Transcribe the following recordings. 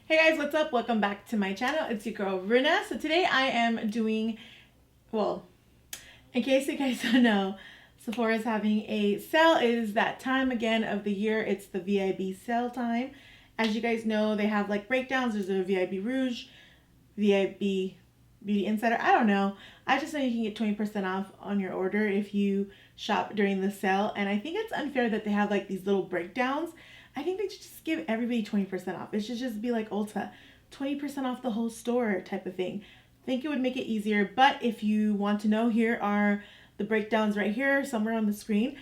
Hey guys, what's up? Welcome back to my channel. It's your girl Runa. So today I am doing, well, in case you guys don't know, Sephora is having a sale. It is that time again of the year. It's the VIB sale time. As you guys know, they have like breakdowns. There's a VIB Rouge, VIB Beauty Insider. I don't know. I just know you can get 20% off on your order if you shop during the sale. And I think it's unfair that they have like these little breakdowns. I think they should just give everybody 20% off. It should just be like Ulta, 20% off the whole store type of thing. I think it would make it easier. But if you want to know, here are the breakdowns right here, somewhere on the screen,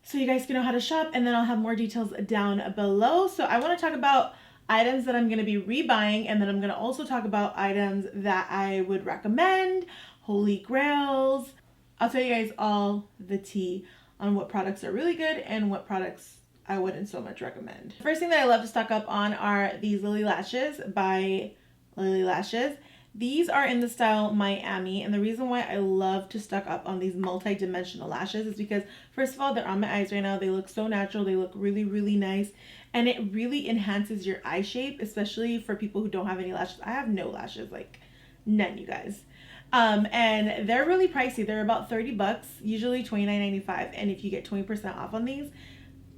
so you guys can know how to shop, and then I'll have more details down below. So I want to talk about items that I'm going to be rebuying, and then I'm going to also talk about items that I would recommend, holy grails. I'll tell you guys all the tea on what products are really good and what products I wouldn't so much recommend. The first thing that I love to stock up on are these Lily Lashes by Lily Lashes. These are in the style Miami, and the reason why I love to stock up on these multi-dimensional lashes is because, first of all, they're on my eyes right now. They look so natural. They look really, really nice, and it really enhances your eye shape, especially for people who don't have any lashes. I have no lashes, like none, you guys. And they're really pricey. They're about 30 bucks, usually $29.95, and if you get 20% off on these,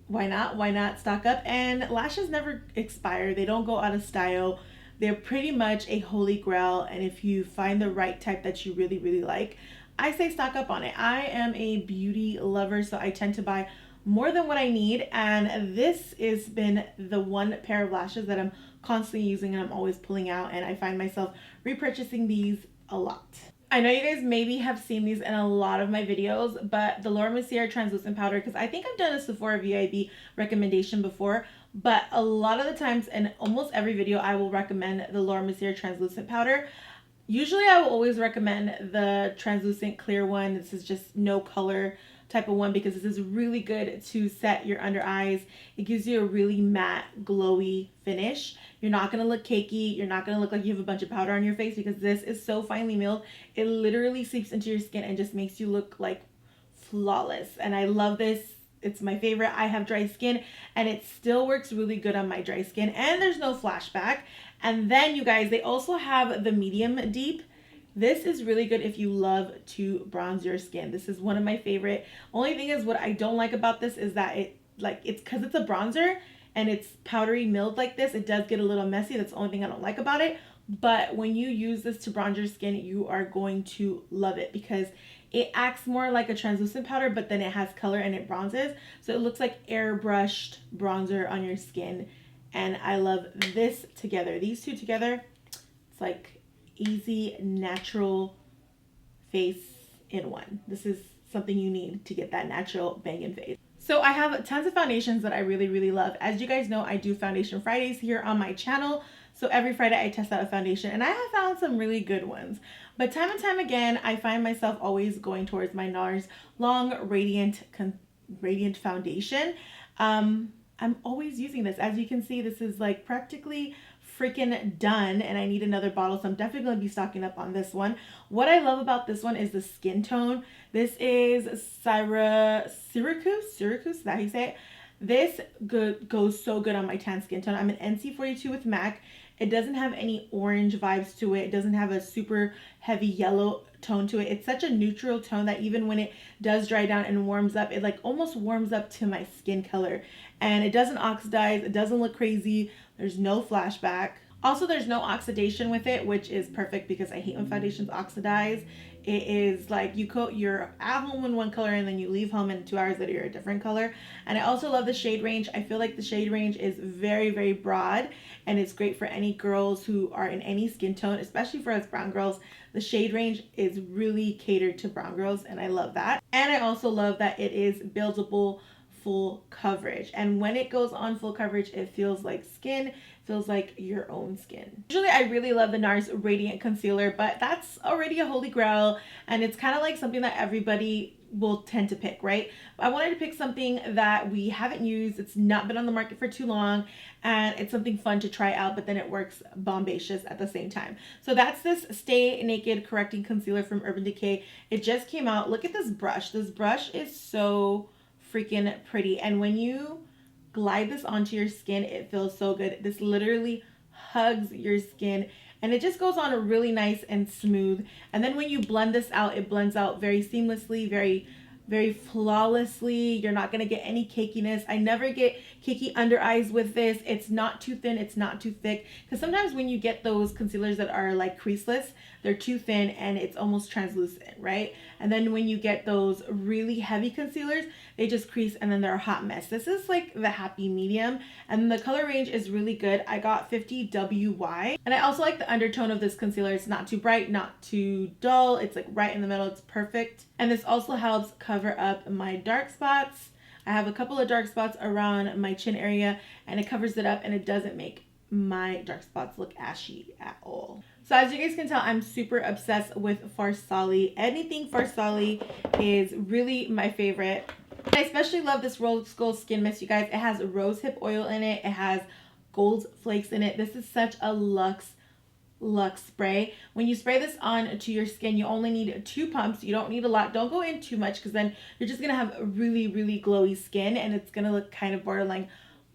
why not? Why not stock up? And lashes never expire. They don't go out of style. They're pretty much a holy grail, and if you find the right type that you really, really like, I say stock up on it. I am a beauty lover, so I tend to buy more than what I need, and this has been the one pair of lashes that I'm constantly using and I'm always pulling out, and I find myself repurchasing these a lot. I know you guys maybe have seen these in a lot of my videos, but the Mercier translucent powder, because I think I've done a Sephora VIB recommendation before, but a lot of the times in almost every video I will recommend the Mercier translucent powder. Usually I will always recommend the translucent clear one. This is just no color type of one because this is really good to set your under eyes. It gives you a really matte, glowy finish. You're not going to look cakey. You're not going to look like you have a bunch of powder on your face because this is so finely milled. It literally seeps into your skin and just makes you look like flawless. And I love this. It's my favorite. I have dry skin and it still works really good on my dry skin, and there's no flashback. And then you guys, they also have the medium deep. This is really good if you love to bronze your skin. This is one of my favorite. Only thing is, what I don't like about this is that it's because it's a bronzer and it's powdery milled like this, it does get a little messy. That's the only thing I don't like about it. But when you use this to bronze your skin, you are going to love it because it acts more like a translucent powder, but then it has color and it bronzes. So it looks like airbrushed bronzer on your skin. And I love this together. These two together, it's like easy, natural face in one. This is something you need to get that natural banging face. So I have tons of foundations that I really, really love. As you guys know, I do Foundation Fridays here on my channel. So every Friday I test out a foundation, and I have found some really good ones. But time and time again, I find myself always going towards my NARS Long Radiant Foundation. I'm always using this. As you can see, this is like practically freaking done, and I need another bottle, so I'm definitely going to be stocking up on this one. What I love about this one is the skin tone. This is Syracuse, is that how you say it? This goes so good on my tan skin tone. I'm an NC42 with MAC. It doesn't have any orange vibes to it. It doesn't have a super heavy yellow tone to it. It's such a neutral tone that even when it does dry down and warms up, it like almost warms up to my skin color. And it doesn't oxidize. It doesn't look crazy. There's no flashback. Also, there's no oxidation with it, which is perfect because I hate when foundations oxidize. It is like you're at home in one color and then you leave home and 2 hours later you're a different color. And I also love the shade range. I feel like the shade range is very, very broad, and it's great for any girls who are in any skin tone, especially for us brown girls. The shade range is really catered to brown girls, and I love that. And I also love that it is buildable full coverage, and when it goes on full coverage, it feels like skin, feels like your own skin. Usually I really love the NARS Radiant Concealer, but that's already a holy grail, and it's kind of like something that everybody will tend to pick, right? But I wanted to pick something that we haven't used. It's not been on the market for too long, and it's something fun to try out, but then it works bombacious at the same time. So that's this Stay Naked Correcting Concealer from Urban Decay. It just came out. Look at this brush. This brush is so freaking pretty, and when you glide this onto your skin, it feels so good. This literally hugs your skin, and it just goes on really nice and smooth. And then when you blend this out, it blends out very seamlessly, very flawlessly. You're not gonna get any cakiness. I never get cakey under eyes with this. It's not too thin, it's not too thick, because sometimes when you get those concealers that are like creaseless, they're too thin and it's almost translucent, right? And then when you get those really heavy concealers, they just crease and then they're a hot mess. This is like the happy medium, and the color range is really good. I got 50WY, and I also like the undertone of this concealer. It's not too bright, not too dull. It's like right in the middle. It's perfect. And this also helps cover up my dark spots. I have a couple of dark spots around my chin area, and it covers it up, and it doesn't make my dark spots look ashy at all. So as you guys can tell, I'm super obsessed with Farsali. Anything Farsali is really my favorite. I especially love this Rose Gold Skin Mist, you guys. It has rose hip oil in it. It has gold flakes in it. This is such a luxe spray. When you spray this on to your skin, you only need 2 pumps. You don't need a lot. Don't go in too much, because then you're just gonna have really glowy skin, and it's gonna look kind of borderline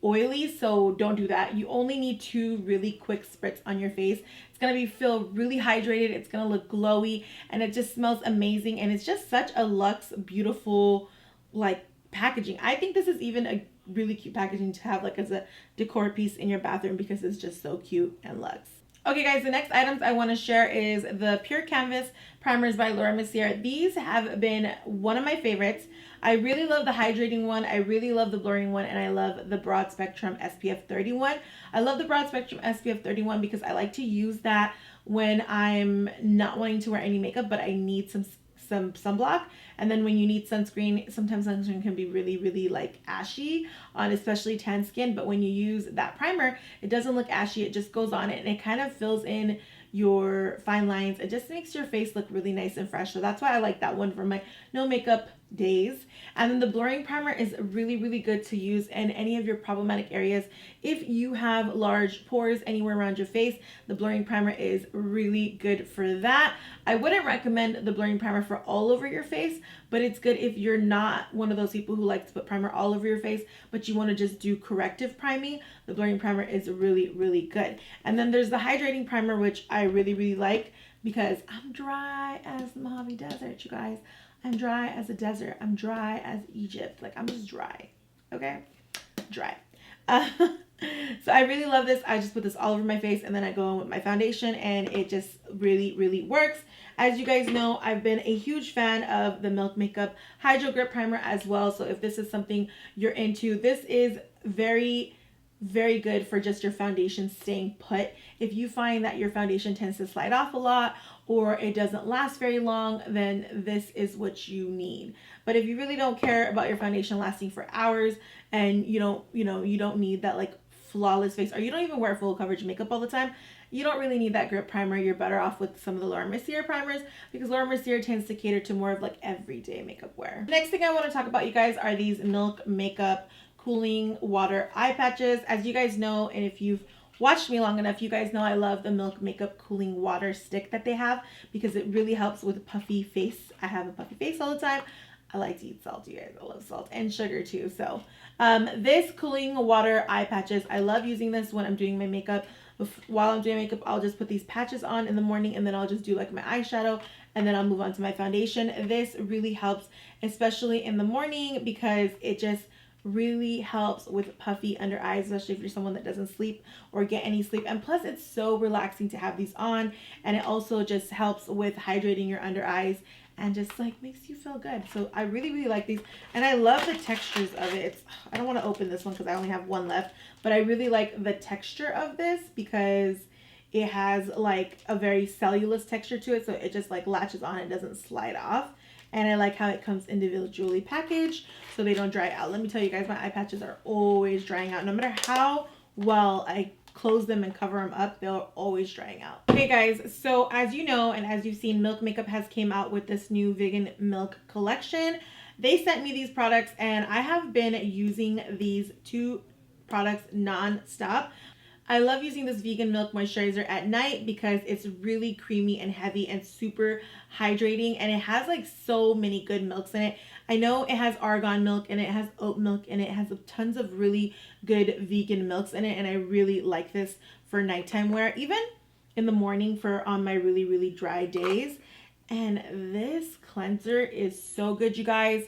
oily. So don't do that. You only need 2 really quick spritz on your face. It's gonna feel really hydrated. It's gonna look glowy, and it just smells amazing. And it's just such a luxe, beautiful like packaging. I think this is even a really cute packaging to have like as a decor piece in your bathroom, because it's just so cute and luxe. Okay guys, the next items I want to share is the Pure Canvas primers by Mercier. These have been one of my favorites. I really love the hydrating one, I really love the blurring one, and I love the broad spectrum SPF 31. I love the broad spectrum SPF 31 because I like to use that when I'm not wanting to wear any makeup, but I need some sunblock. And then when you need sunscreen, sometimes sunscreen can be really like ashy on especially tan skin, but when you use that primer, it doesn't look ashy. It just goes on it, and it kind of fills in your fine lines. It just makes your face look really nice and fresh. So that's why I like that one for my no makeup days. And then the blurring primer is really good to use in any of your problematic areas. If you have large pores anywhere around your face, the blurring primer is really good for that. I wouldn't recommend the blurring primer for all over your face, but it's good if you're not one of those people who like to put primer all over your face, but you want to just do corrective priming. The blurring primer is really good. And then there's the hydrating primer, which I really like, because I'm dry as the Mojave Desert, you guys. I'm dry as a desert. I'm dry as Egypt. Like, I'm just dry. Okay? Dry. So I really love this. I just put this all over my face, and then I go in with my foundation, and it just really works. As you guys know, I've been a huge fan of the Milk Makeup Hydro Grip Primer as well. So if this is something you're into, this is very good for just your foundation staying put. If you find that your foundation tends to slide off a lot, or it doesn't last very long, then this is what you need. But if you really don't care about your foundation lasting for hours, and you don't need that like flawless face, or you don't even wear full coverage makeup all the time, you don't really need that grip primer. You're better off with some of the Mercier primers, because Mercier tends to cater to more of like everyday makeup wear. Next thing I want to talk about, you guys, are these Milk Makeup Cooling Water Eye Patches. As you guys know, and if you've watched me long enough, you guys know I love the Milk Makeup Cooling Water Stick that they have, because it really helps with puffy face. I have a puffy face all the time. I like to eat salt, you guys. I love salt and sugar too. So this cooling water eye patches, I love using this when I'm doing my makeup. While I'm doing makeup, I'll just put these patches on in the morning, and then I'll just do like my eyeshadow, and then I'll move on to my foundation. This really helps, especially in the morning, because it just really helps with puffy under eyes, especially if you're someone that doesn't sleep or get any sleep. And plus, it's so relaxing to have these on, and it also just helps with hydrating your under eyes and just like makes you feel good. So I really like these, and I love the textures of it. I don't want to open this one because I only have one left, but I really like the texture of this because it has like a very cellulose texture to it, so it just like latches on, it doesn't slide off. And I like how it comes individually packaged so they don't dry out. Let me tell you guys, my eye patches are always drying out. No matter how well I close them and cover them up, they're always drying out. Okay guys, so as you know, and as you've seen, Milk Makeup has came out with this new vegan milk collection. They sent me these products, and I have been using these 2 products non-stop. I love using this vegan milk moisturizer at night because it's really creamy and heavy and super hydrating, and it has like so many good milks in it. I know it has argan milk and it has oat milk and it has tons of really good vegan milks in it, and I really like this for nighttime wear, even in the morning for on my really, really dry days. And this cleanser is so good, you guys.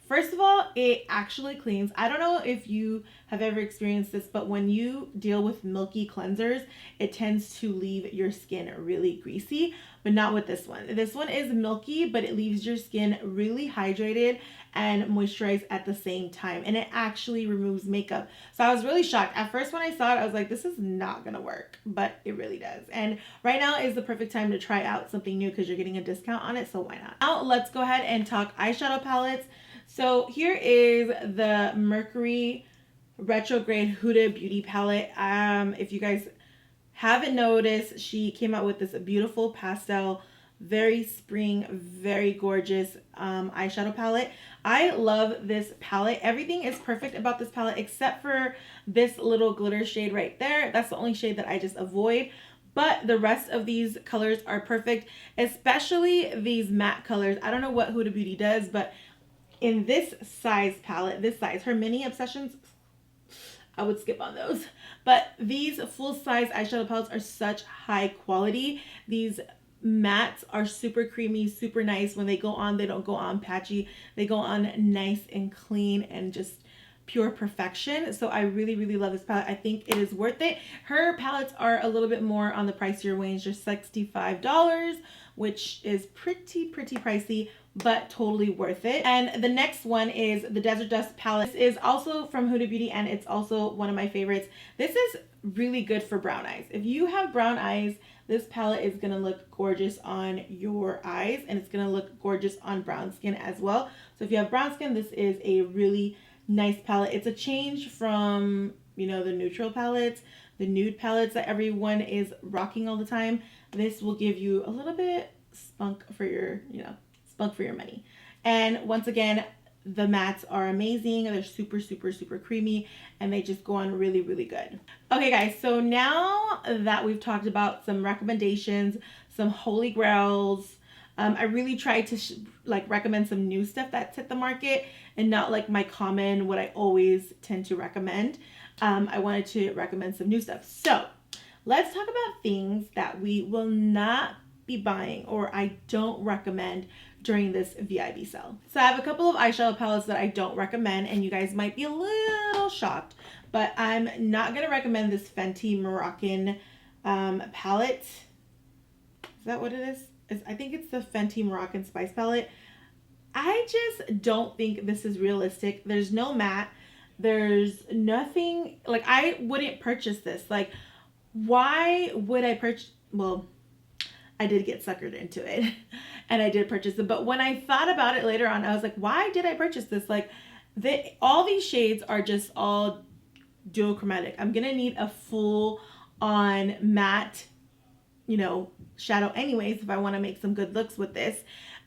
First of all, it actually cleans. I don't know if you have ever experienced this, but when you deal with milky cleansers, it tends to leave your skin really greasy, but not with this one. This one is milky, but it leaves your skin really hydrated and moisturized at the same time. And it actually removes makeup. So I was really shocked. At first when I saw it, I was like, this is not gonna work, but it really does. And right now is the perfect time to try out something new because you're getting a discount on it, so why not? Now let's go ahead and talk eyeshadow palettes. So here is the Mercury Retrograde Huda Beauty Palette. If you guys haven't noticed, she came out with this beautiful pastel, very spring, very gorgeous eyeshadow palette. I love this palette. Everything is perfect about this palette except for this little glitter shade right there. That's the only shade that I just avoid. But the rest of these colors are perfect, especially these matte colors. I don't know what Huda Beauty does, but in this size palette, this size, her mini obsessions, I would skip on those. But these full-size eyeshadow palettes are such high quality. These mattes are super creamy, super nice. When they go on, they don't go on patchy. They go on nice and clean and just pure perfection. So I really, really love this palette. I think it is worth it. Her palettes are a little bit more on the pricier range. They're $65, which is pretty pricey, but totally worth it. And the next one is the Desert Dust palette. This is also from Huda Beauty, and it's also one of my favorites. This is really good for brown eyes. If you have brown eyes, this palette is gonna look gorgeous on your eyes, and it's gonna look gorgeous on brown skin as well. So if you have brown skin, this is a really nice palette. It's a change from, you know, the neutral palettes, the nude palettes that everyone is rocking all the time. This will give you a little bit spunk for your, you know, spunk for your money. And once again, the mattes are amazing. They're super creamy, and they just go on really good. Okay guys, so now that we've talked about some recommendations, some holy grails, I really tried to recommend some new stuff that's hit the market and not like my common, what I always tend to recommend. I wanted to recommend some new stuff. So let's talk about things that we will not be buying or I don't recommend during this VIB sale. So I have a couple of eyeshadow palettes that I don't recommend, and you guys might be a little shocked, but I'm not gonna recommend this Fenty Moroccan palette. Is that what it is? I think it's the Fenty Moroccan Spice palette. I just don't think this is realistic. There's no matte. There's nothing, like I wouldn't purchase this. Like, why would I purchase? Well, I did get suckered into it and I did purchase it. But when I thought about it later on, I was like, why did I purchase this? Like, all these shades are just all duochromatic. I'm gonna need a full on matte, you know, shadow anyways if I want to make some good looks with this.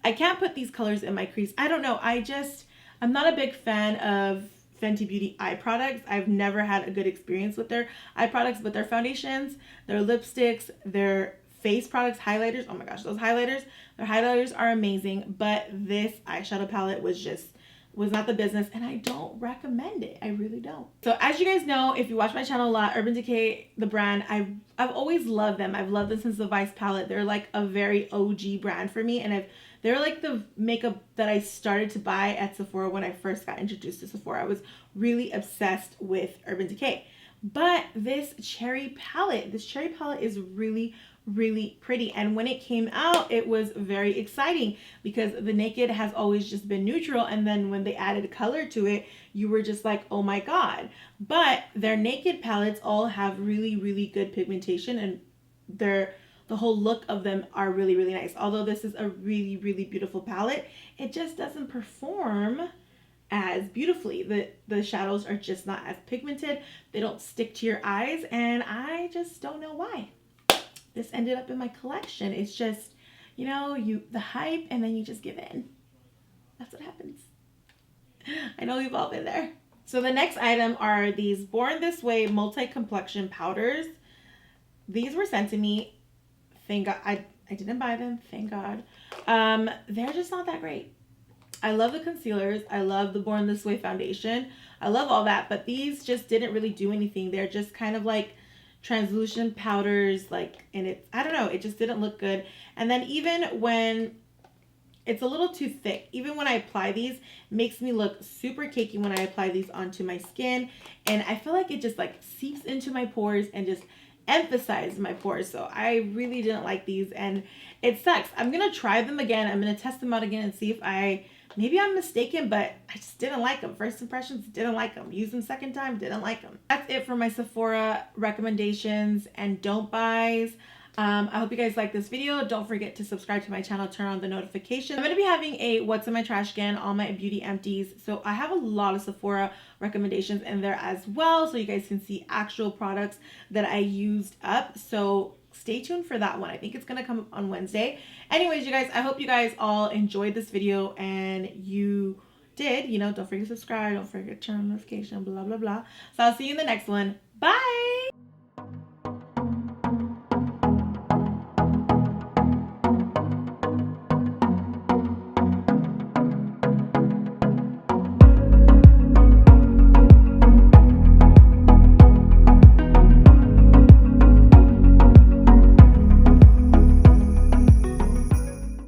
I can't put these colors in my crease. I don't know. I'm not a big fan of Fenty Beauty eye products. I've never had a good experience with their eye products, but their foundations, their lipsticks, their face products, highlighters, oh my gosh, those highlighters, their highlighters are amazing, but this eyeshadow palette was not the business, and I don't recommend it. I really don't. So as you guys know, if you watch my channel a lot, Urban Decay, the brand, I've always loved them. I've loved them since the Vice palette. They're like a very OG brand for me, and they're like the makeup that I started to buy at Sephora when I first got introduced to Sephora. I was really obsessed with Urban Decay. But this cherry palette is really pretty, and when it came out it was very exciting because the Naked has always just been neutral, and then when they added color to it, you were just like, oh my god. But their Naked palettes all have really good pigmentation, and the whole look of them are really nice. Although this is a really beautiful palette, it just doesn't perform as beautifully. The shadows are just not as pigmented. They don't stick to your eyes, and I just don't know why. This ended up in my collection. It's just, you know, the hype, and then you just give in. That's what happens. I know we've all been there. So the next item are these Born This Way multi-complexion powders. These were sent to me. Thank God. I didn't buy them. Thank God. They're just not that great. I love the concealers. I love the Born This Way foundation. I love all that, but these just didn't really do anything. They're just kind of like translucent powders, like, and it's, I don't know, it just didn't look good. And then even when it's a little too thick, even when I apply these, it makes me look super cakey when I apply these onto my skin. And I feel like it just like seeps into my pores and just emphasizes my pores. So I really didn't like these, and it sucks. I'm gonna try them again. I'm gonna test them out again and see if maybe I'm mistaken, but I just didn't like them. First impressions, didn't like them. Use them second time, didn't like them. That's it for my Sephora recommendations and don't buys. I hope you guys like this video. Don't forget to subscribe to my channel, turn on the notifications. I'm going to be having a what's in my trash can, all my beauty empties. So I have a lot of Sephora recommendations in there as well, so you guys can see actual products that I used up. So stay tuned for that one. I think it's going to come up on Wednesday. Anyways, you guys, I hope you guys all enjoyed this video, and you did, you know, don't forget to subscribe, don't forget to turn on notification, blah, blah, blah. So I'll see you in the next one. Bye!